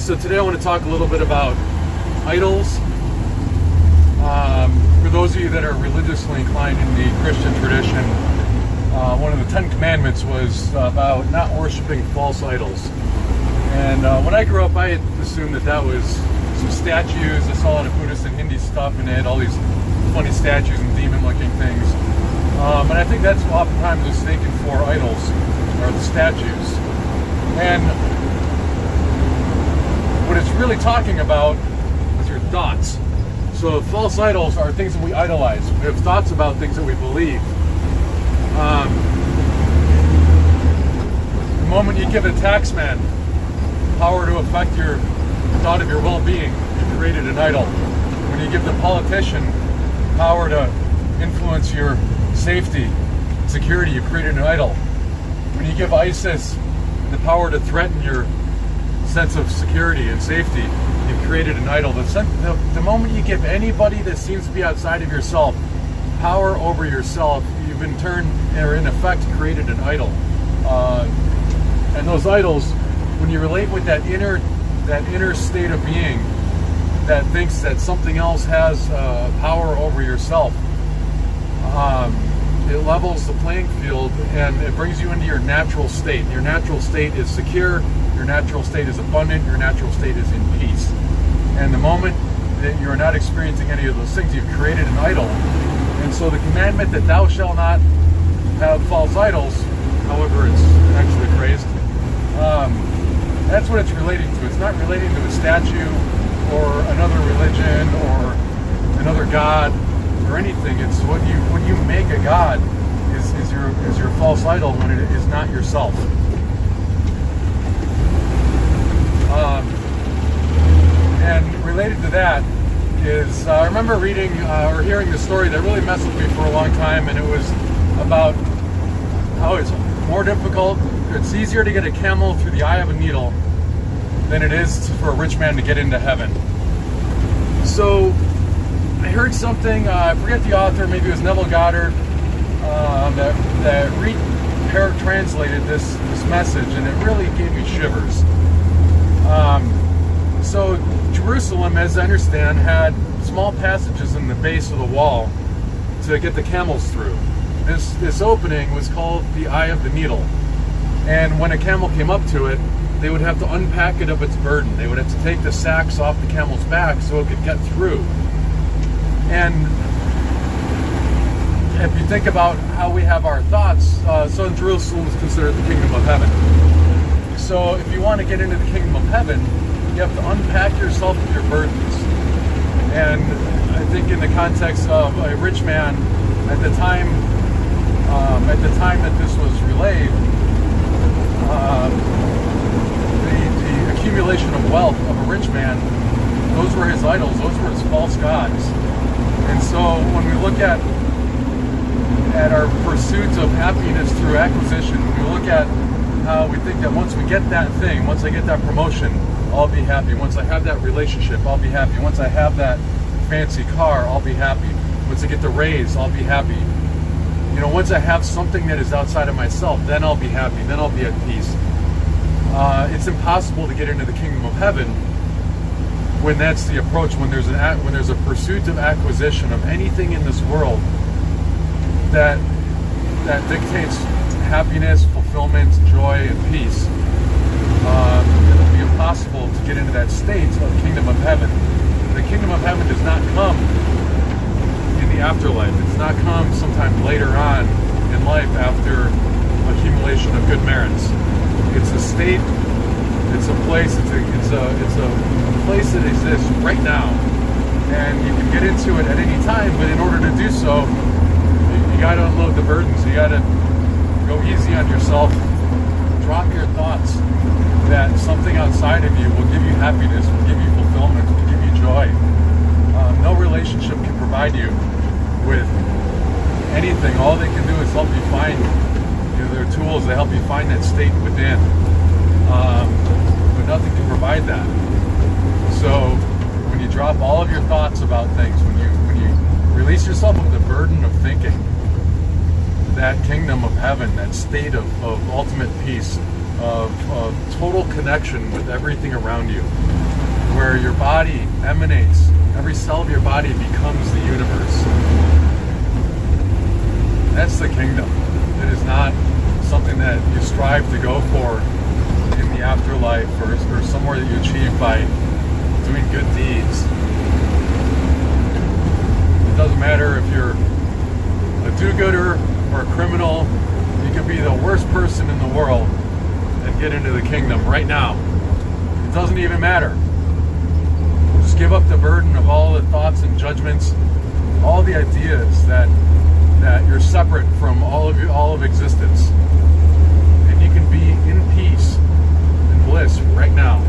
So today I want to talk a little bit about idols. For those of you that are religiously inclined in the Christian tradition, one of the 10 commandments was about not worshiping false idols. And when I grew up, I had assumed that was some statues. I saw a lot of Buddhist and Hindi stuff, and they had all these funny statues and demon-looking things. And I think that's oftentimes mistaken for idols, or the statues. And what it's really talking about is your thoughts. So false idols are things that we idolize. We have thoughts about things that we believe. The moment you give a taxman power to affect your thought of your well-being, you created an idol. When you give the politician power to influence your safety, security, you created an idol. When you give ISIS the power to threaten your sense of security and safety, you've created an idol. The moment you give anybody that seems to be outside of yourself power over yourself, you've in turn, or in effect, created an idol. And those idols, when you relate with that inner state of being that thinks that something else has power over yourself, it levels the playing field and it brings you into your natural state. Your natural state is secure, your natural state is abundant, your natural state is in peace. And the moment that you're not experiencing any of those things, you've created an idol. And so the commandment that thou shalt not have false idols, however it's actually phrased, that's what it's relating to. It's not relating to a statue or another religion or another god or anything. It's when you make a god is your false idol when it is not yourself. And related to that is I remember reading or hearing the story that really messed with me for a long time, and it was about how it's more difficult. It's easier to get a camel through the eye of a needle than it is for a rich man to get into heaven. So I heard something, I forget the author, maybe it was Neville Goddard, that translated this message, and it really gave me shivers. So Jerusalem, as I understand, had small passages in the base of the wall to get the camels through. This opening was called the eye of the needle. And when a camel came up to it, they would have to unpack it of its burden. They would have to take the sacks off the camel's back so it could get through. And if you think about how we have our thoughts, so Jerusalem is considered the kingdom of heaven. So if you want to get into the kingdom of heaven, you have to unpack yourself of your burdens. And I think in the context of a rich man, at the time that this was relayed, the accumulation of wealth of a rich man, those were his idols, those were his false gods. And so when we look at our pursuit of happiness through acquisition, when we look at how we think that once we get that thing, once I get that promotion, I'll be happy. Once I have that relationship, I'll be happy. Once I have that fancy car, I'll be happy. Once I get the raise, I'll be happy. You know, once I have something that is outside of myself, then I'll be happy, then I'll be at peace. It's impossible to get into the kingdom of heaven when that's the approach, when there's a pursuit of acquisition of anything in this world that dictates happiness, fulfillment, joy, and peace. It will be impossible to get into that state of the kingdom of heaven. The kingdom of heaven does not come in the afterlife. It does not come sometime later on in life after accumulation of good merits. It's a state, it's a place, it's a place that exists right now. And you can get into it at any time, but in order to do so, you got to unload the burdens. You got to go easy on yourself. Drop your thoughts that something outside of you will give you happiness, will give you fulfillment, will give you joy. No relationship can provide you with anything. All they can do is help you find, their tools to help you find that state within. But nothing can provide that. So when you drop all of your thoughts about things, when you release yourself of the burden of thinking, that kingdom of heaven, that state of ultimate peace, of total connection with everything around you, where your body emanates, every cell of your body becomes the universe. That's the kingdom. It is not something that you strive to go for in the afterlife, or somewhere that you achieve by doing good deeds. It doesn't matter if you're a do-gooder or a criminal. You can be the worst person in the world and get into the kingdom right now. It doesn't even matter. Just give up the burden of all the thoughts and judgments, all the ideas that you're separate from all of existence, and you can be in peace and bliss right now.